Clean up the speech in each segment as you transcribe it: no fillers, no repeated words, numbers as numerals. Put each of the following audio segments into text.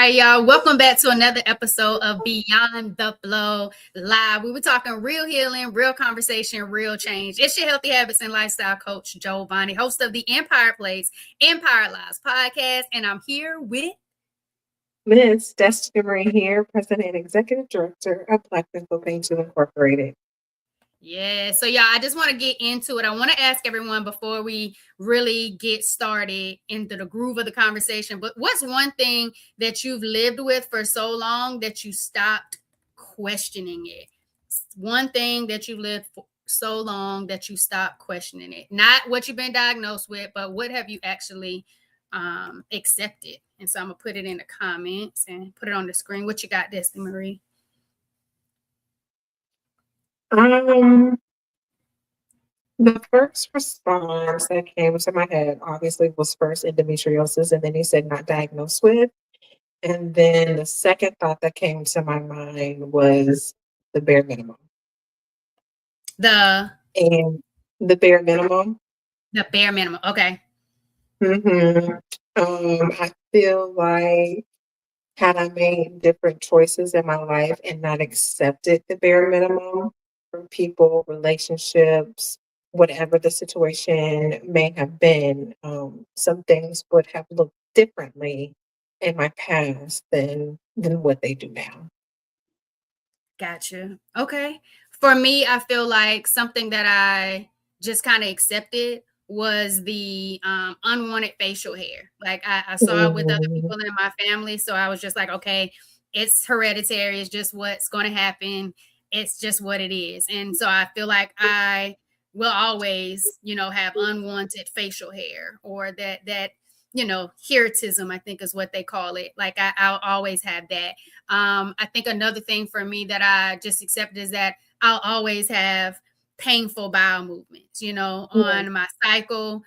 right, y'all. Welcome back to another episode of Beyond the Flow Live. We were talking real healing, real conversation, real change. It's your healthy habits and lifestyle coach, Jovonnie, host of the Empire Place, Empire Lives podcast. And I'm here with Miss Destini here, President and Executive Director of Black Mental Painting Incorporated. Yeah, so y'all, I just want to get into it. I want to ask everyone before we really get started into the groove of the conversation, but what's one thing that you've lived with for so long that you stopped questioning it? One thing that you lived for so long that you stopped questioning it. Not what you've been diagnosed with, but what have you actually accepted? And so I'm going to put it in the comments and put it on the screen. What you got, Destiny Marie? The first response that came to my head obviously was first endometriosis, and then he said not diagnosed with. And then the second thought that came to my mind was the bare minimum. The bare minimum. The bare minimum. Okay. I feel like had I made different choices in my life and not accepted the bare minimum from people, relationships, whatever the situation may have been, some things would have looked differently in my past than what they do now. Gotcha. Okay. For me, I feel like something that I just kind of accepted was the unwanted facial hair. Like I saw it with other people in my family. So I was just like, okay, it's hereditary. It's just what's going to happen. It's just what it is. And so I feel like I will always, have unwanted facial hair or that heritism, I think is what they call it. Like I'll always have that. I think another thing for me that I just accepted is that I'll always have painful bowel movements, on my cycle,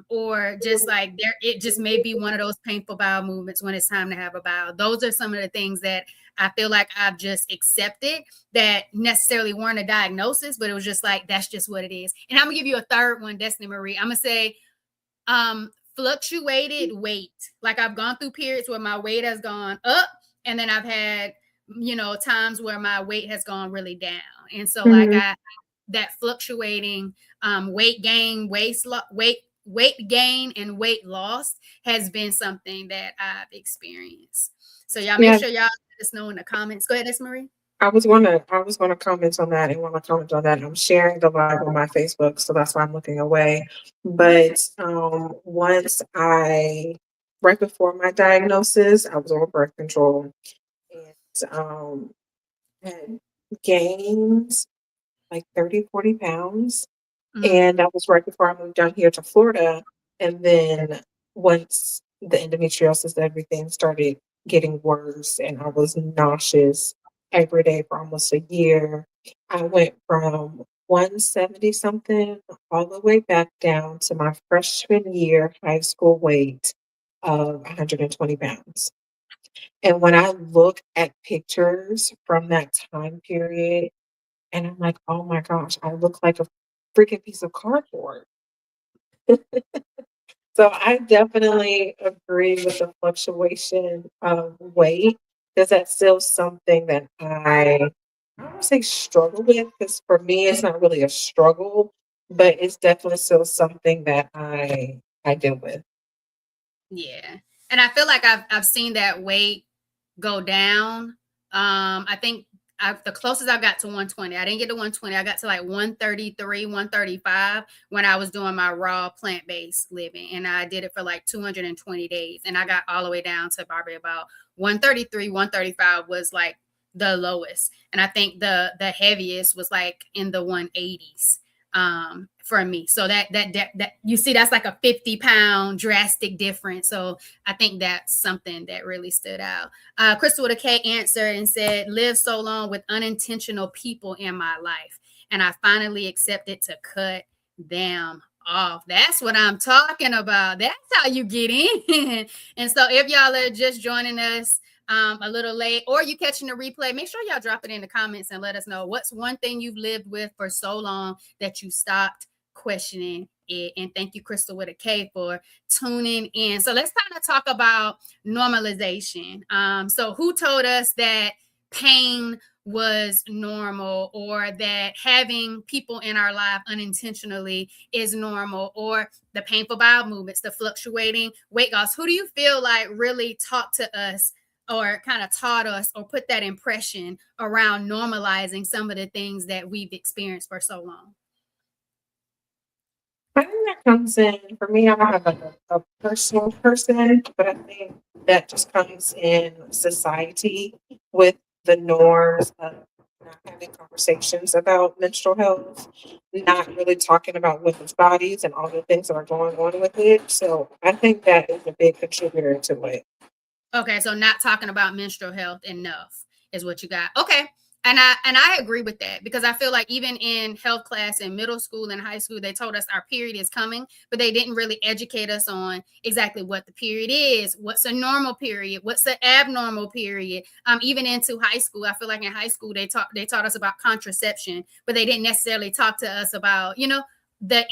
or just like it just may be one of those painful bowel movements when it's time to have a bowel. Those are some of the things that I feel like I've just accepted that necessarily weren't a diagnosis, but it was just like, that's just what it is. And I'm gonna give you a third one, Destiny Marie. I'm gonna say, fluctuated weight. Like I've gone through periods where my weight has gone up, and then I've had, times where my weight has gone really down. And so like that fluctuating weight gain, weight gain and weight loss has been something that I've experienced. So y'all make sure y'all let us know in the comments. Go ahead, Miss Marie. I was gonna comment on that, and when I comment on that, I'm sharing the live on my Facebook, so that's why I'm looking away. But right before my diagnosis, I was on birth control and had gained like 30, 40 pounds. And that was right before I moved down here to Florida. And then once the endometriosis, everything started getting worse, and I was nauseous every day for almost a year. I went from 170 something all the way back down to my freshman year high school weight of 120 pounds. And when I look at pictures from that time period, and I'm like, oh my gosh, I look like a freaking piece of cardboard. So I definitely agree with the fluctuation of weight, because that's still something that I don't say struggle with, because for me it's not really a struggle, but it's definitely still something that I deal with. Yeah. And I feel like I've seen that weight go down. I think the closest I got to 120. I didn't get to 120. I got to like 133, 135 when I was doing my raw plant-based living. And I did it for like 220 days. And I got all the way down to probably about 133, 135 was like the lowest. And I think the heaviest was like in the 180s for me. So that you see, that's like a 50-pound drastic difference. So I think that's something that really stood out. Crystal with a K answered and said, live so long with unintentional people in my life, and I finally accepted to cut them off. That's what I'm talking about. That's how you get in. And so if y'all are just joining us a little late, or you catching the replay, make sure y'all drop it in the comments and let us know what's one thing you've lived with for so long that you stopped questioning it. And thank you, Crystal with a K, for tuning in. So let's kind of talk about normalization. So who told us that pain was normal, or that having people in our life unintentionally is normal, or the painful bowel movements, the fluctuating weight loss? Who do you feel like really talked to us, or kind of taught us, or put that impression around normalizing some of the things that we've experienced for so long? I think that comes in for me. I don't have a personal person, but I think that just comes in society with the norms of not having conversations about menstrual health, not really talking about women's bodies and all the things that are going on with it. So I think that is a big contributor to it. Okay, so not talking about menstrual health enough is what you got. Okay. And I agree with that, because I feel like even in health class in middle school and high school, they told us our period is coming, but they didn't really educate us on exactly what the period is, what's a normal period, what's the abnormal period. Even into high school, I feel like in high school they taught us about contraception, but they didn't necessarily talk to us about, the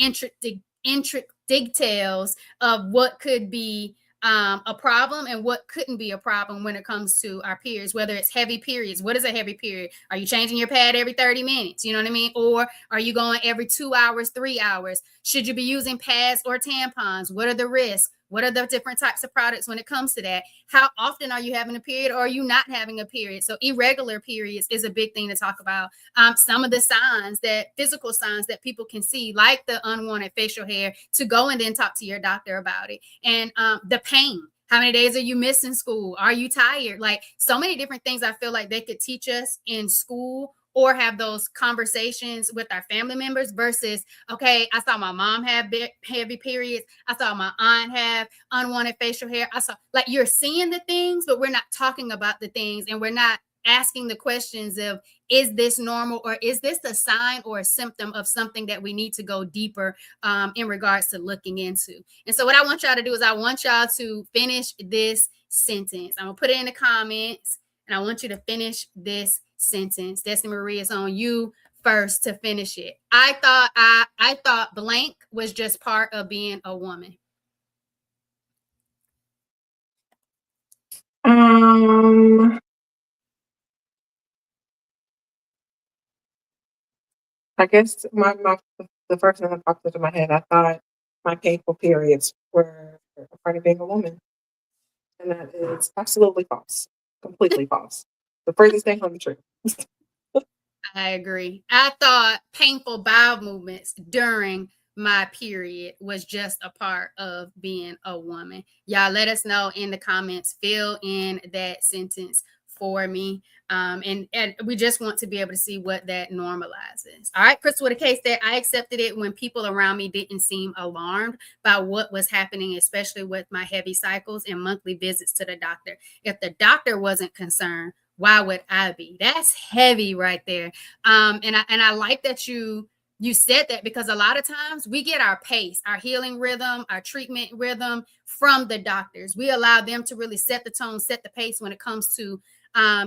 intricate details of what could be a problem and what couldn't be a problem when it comes to our periods, whether it's heavy periods. What is a heavy period? Are you changing your pad every 30 minutes? You know what I mean? Or are you going every 2 hours, 3 hours? Should you be using pads or tampons? What are the risks? What are the different types of products when it comes to that? How often are you having a period, or are you not having a period? So irregular periods is a big thing to talk about. Some of the physical signs that people can see, like the unwanted facial hair, to go and then talk to your doctor about it. And the pain. How many days are you missing school? Are you tired? Like, so many different things I feel like they could teach us in school, or have those conversations with our family members, versus, okay, I saw my mom have heavy periods. I saw my aunt have unwanted facial hair. I saw, like, you're seeing the things, but we're not talking about the things, and we're not asking the questions of, is this normal, or is this a sign or a symptom of something that we need to go deeper in regards to looking into? And so what I want y'all to do is I want y'all to finish this sentence. I'm gonna put it in the comments, and I want you to finish this sentence. Destiny Marie, is on you first to finish it. I thought blank was just part of being a woman. I guess the first thing that popped into my head, I thought my painful periods were a part of being a woman, and that is absolutely false, completely false. The furthest thing from the truth. I agree. I thought painful bowel movements during my period was just a part of being a woman. Y'all let us know in the comments, fill in that sentence for me. And we just want to be able to see what that normalizes. All right, Crystal with a case that I accepted it when people around me didn't seem alarmed by what was happening, especially with my heavy cycles and monthly visits to the doctor. If the doctor wasn't concerned, why would I be? That's heavy right there. And I like that you said that, because a lot of times we get our pace, our healing rhythm, our treatment rhythm from the doctors. We allow them to really set the tone, set the pace when it comes to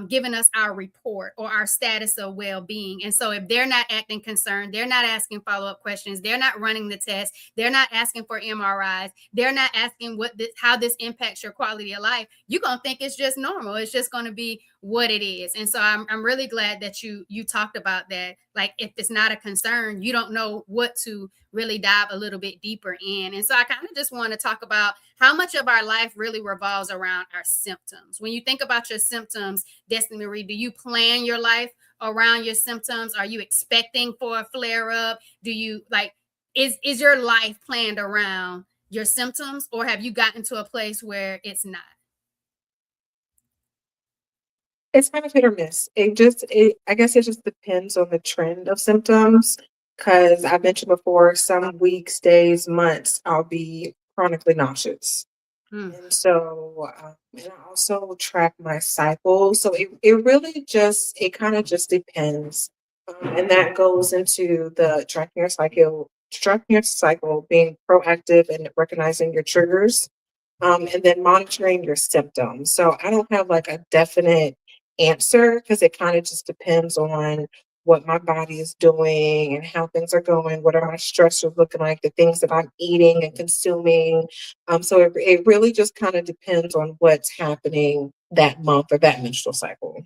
giving us our report or our status of well-being. And so if they're not acting concerned, they're not asking follow-up questions, they're not running the test, they're not asking for MRIs, they're not asking how this impacts your quality of life, you're going to think it's just normal. It's just going to be what it is. And so I'm really glad that you talked about that. Like, if it's not a concern, you don't know what to really dive a little bit deeper in. And so I kind of just want to talk about how much of our life really revolves around our symptoms. When you think about your symptoms, Destiny Marie, do you plan your life around your symptoms? Are you expecting for a flare up? Do you is your life planned around your symptoms, or have you gotten to a place where it's not? It's kind of hit or miss. I guess it just depends on the trend of symptoms. Because I mentioned before, some weeks, days, months, I'll be chronically nauseous. And so, and I also track my cycle. So it really it kind of just depends. And that goes into the tracking your cycle, being proactive and recognizing your triggers, and then monitoring your symptoms. So I don't have like a definite answer, because it kind of just depends on what my body is doing and how things are going, what are my stressors looking like, the things that I'm eating and consuming. So it really just kind of depends on what's happening that month or that menstrual cycle.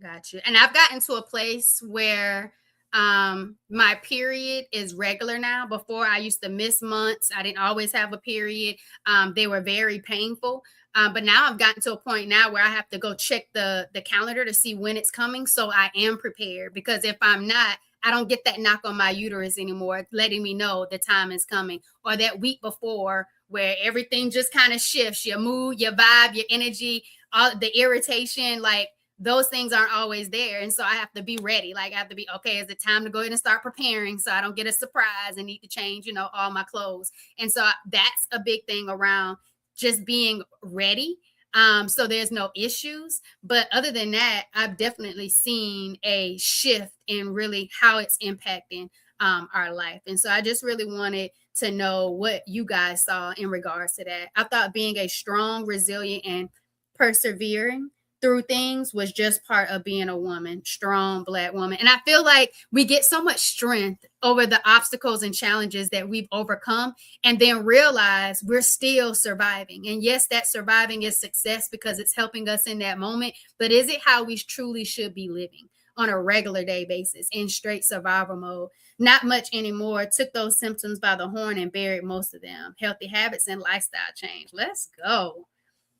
Got you. And I've gotten to a place where my period is regular now. Before, I used to miss months. I didn't always have a period. They were very painful. But now I've gotten to a point now where I have to go check the calendar to see when it's coming, so I am prepared. Because if I'm not, I don't get that knock on my uterus anymore, letting me know the time is coming. Or that week before, where everything just kind of shifts, your mood, your vibe, your energy, all the irritation, like those things aren't always there. And so I have to be ready. Like, I have to be, okay, is it time to go ahead and start preparing so I don't get a surprise and need to change, all my clothes. And so that's a big thing around just being ready. So there's no issues. But other than that, I've definitely seen a shift in really how it's impacting our life. And so I just really wanted to know what you guys saw in regards to that. I thought being a strong, resilient, and persevering through things was just part of being a woman, strong Black woman. And I feel like we get so much strength over the obstacles and challenges that we've overcome, and then realize we're still surviving. And yes, that surviving is success because it's helping us in that moment. But is it how we truly should be living on a regular day basis in straight survival mode? Not much anymore. Took those symptoms by the horn and buried most of them. Healthy habits and lifestyle change. Let's go.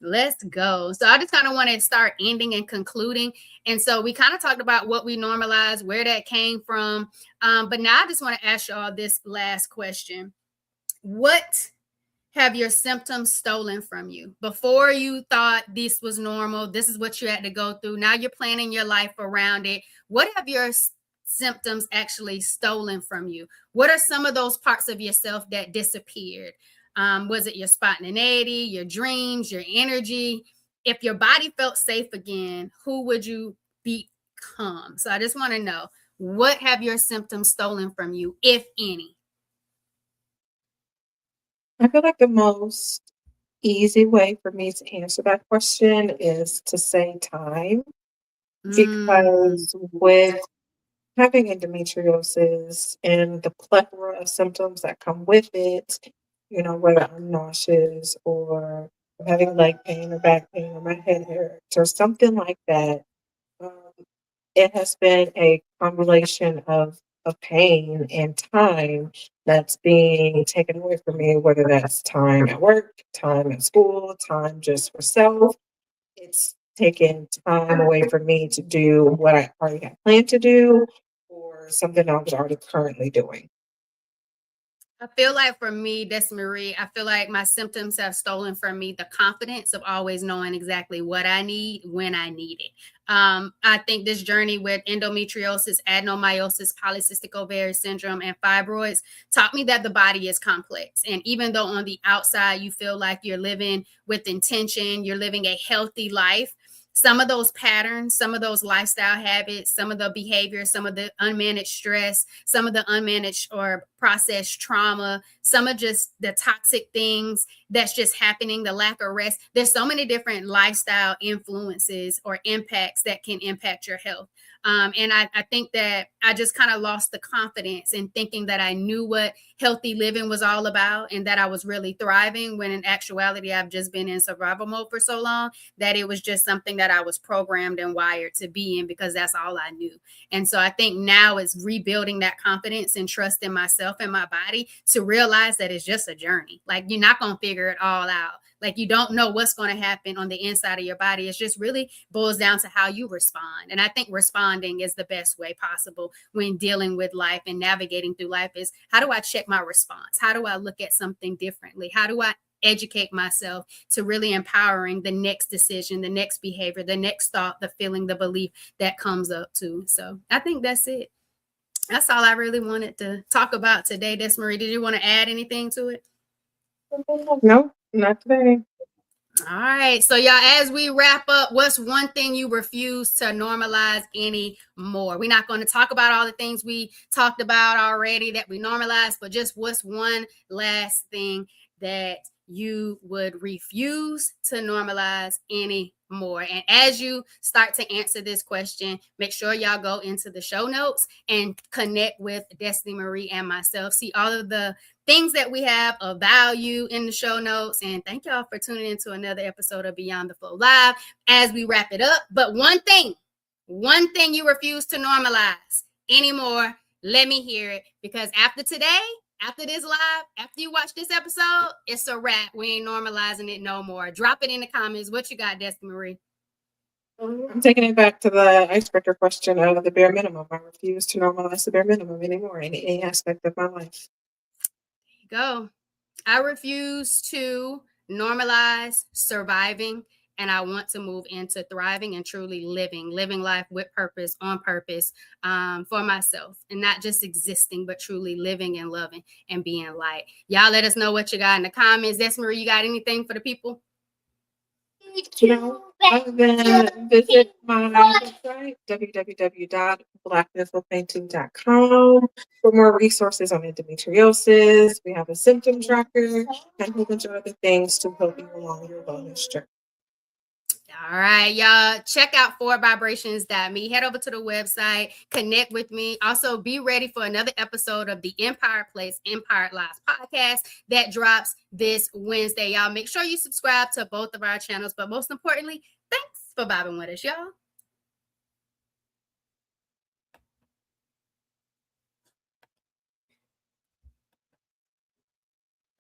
Let's go. So I just kind of want to start ending and concluding. And so we kind of talked about what we normalized, where that came from. But now I just want to ask y'all this last question. What have your symptoms stolen from you? Before, you thought this was normal, this is what you had to go through. Now you're planning your life around it. What have your symptoms actually stolen from you? What are some of those parts of yourself that disappeared? Was it your spontaneity, your dreams, your energy? If your body felt safe again, who would you become? So I just want to know, what have your symptoms stolen from you, if any? I feel like the most easy way for me to answer that question is to say time, Mm, because with having endometriosis and the plethora of symptoms that come with it, whether I'm nauseous or I'm having leg pain or back pain or my head hurts or something like that, um, it has been a combination of pain and time that's being taken away from me, whether that's time at work, time at school, time just for self. It's taken time away from me to do what I already had planned to do or something I was already currently doing. I feel like for me, that's Marie. I feel like my symptoms have stolen from me the confidence of always knowing exactly what I need when I need it. I think this journey with endometriosis, adenomyosis, polycystic ovarian syndrome, and fibroids taught me that the body is complex. And even though on the outside you feel like you're living with intention, you're living a healthy life, some of those patterns, some of those lifestyle habits, some of the behaviors, some of the unmanaged stress, some of the unmanaged or processed trauma, some of just the toxic things that's just happening, the lack of rest. There's so many different lifestyle influences or impacts that can impact your health. And I think that I just kind of lost the confidence in thinking that I knew what healthy living was all about and that I was really thriving, when in actuality, I've just been in survival mode for so long that it was just something that I was programmed and wired to be in because that's all I knew. And so I think now it's rebuilding that confidence and trust in myself and my body to realize that it's just a journey. Like, you're not going to figure it all out. Like, you don't know what's going to happen on the inside of your body. It's just really boils down to how you respond. And I think responding is the best way possible when dealing with life and navigating through life. Is, how do I check my response? How do I look at something differently? How do I educate myself to really empowering the next decision, the next behavior, the next thought, the feeling, the belief that comes up to? So I think that's it. That's all I really wanted to talk about today. Destini, did you want to add anything to it? No, not today. All right. So, y'all, as we wrap up, what's one thing you refuse to normalize anymore? We're not going to talk about all the things we talked about already that we normalized, but just what's one last thing that you would refuse to normalize anymore? And as you start to answer this question, make sure y'all go into the show notes and connect with Destiny Marie and myself. See all of the things that we have of value in the show notes. And thank y'all for tuning into another episode of Beyond the Flow Live as we wrap it up. But one thing you refuse to normalize anymore, let me hear it, because after today, after this live, after you watch this episode, it's a wrap. We ain't normalizing it no more. Drop it in the comments. What you got, Destiny Marie? I'm taking it back to the icebreaker question of the bare minimum. I refuse to normalize the bare minimum anymore in any aspect of my life. There you go. I refuse to normalize surviving, and I want to move into thriving and truly living life with purpose, on purpose, for myself, and not just existing, but truly living and loving and being light. Y'all let us know what you got in the comments. Destiny Marie, you got anything for the people? Other than visit my website, www.blackniffelpainting.com, for more resources on endometriosis. We have a symptom tracker and a whole bunch of other things to help you along your wellness journey. All right, y'all. Check out forwardvibrations.me. Head over to the website, connect with me. Also, be ready for another episode of the Empire Place, Empire Lives podcast that drops this Wednesday. Y'all make sure you subscribe to both of our channels. But most importantly, thanks for vibing with us, y'all.